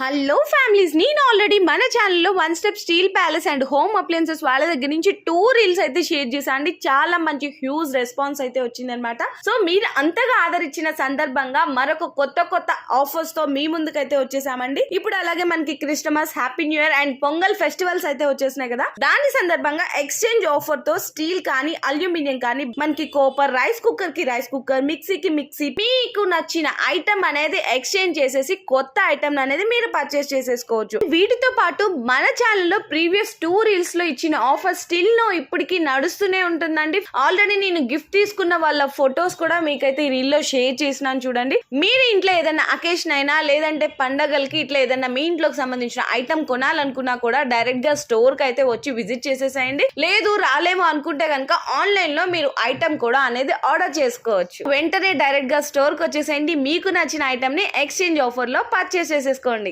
Hello families, నేను already మన ఛానల్లో one step steel palace and home appliances వాళ్ళ దగ్గర నుంచి 2 రీల్స్ అయితే షేర్ చేశాను అండి. చాలా మంచి హ్యూజ్ రెస్పాన్స్ అయితే వచ్చిందనమాట. సో మీరు అంతగా ఆదరించిన సందర్భంగా మరొక కొత్త ఆఫర్స్ తో మీ ముందుకైతే వచ్చేసామండి. ఇప్పుడు అలాగే మనకి Christmas, happy new year and pongal festivals అయితే వచ్చేసినాయి కదా. దాని సందర్భంగా ఎక్స్చేంజ్ ఆఫర్ తో స్టీల్ కానీ అల్యూమినియం కానీ మనకి కోపర్, రైస్ కుక్కర్ కి రైస్ కుక్కర్, మిక్సీకి మిక్సీ, మీకు నచ్చిన ఐటమ్ అనేది ఎక్స్చేంజ్ చేసేసి కొత్త ఐటమ్ అనేది మీరు పర్చేస్ చేసేసుకోవచ్చు. వీటితో పాటు మన ఛానల్లో ప్రీవియస్ 2 రీల్స్ లో ఇచ్చిన ఆఫర్ స్టిల్ నో ఇప్పటికి నడుస్తూనే ఉంటుందండి. ఆల్రెడీ నేను గిఫ్ట్ తీసుకున్న వాళ్ళ ఫొటోస్ కూడా మీకైతే ఈ రీల్ లో షేర్ చేసినాను చూడండి. మీరు ఇంట్లో ఏదైనా అకేషన్ అయినా లేదంటే పండగలకి ఇట్లా ఏదైనా మీ ఇంట్లోకి సంబంధించిన ఐటమ్ కొనాలనుకున్నా కూడా డైరెక్ట్ గా స్టోర్ కి అయితే వచ్చి విజిట్ చేసేసేయండి. లేదు రాలేమో అనుకుంటే కనుక ఆన్లైన్ లో మీరు ఐటమ్ కూడా అనేది ఆర్డర్ చేసుకోవచ్చు. వెంటనే డైరెక్ట్ గా స్టోర్ కి వచ్చేసేయండి. మీకు నచ్చిన ఐటమ్ ని ఎక్స్చేంజ్ ఆఫర్ లో పర్చేస్ చేసేసుకోండి.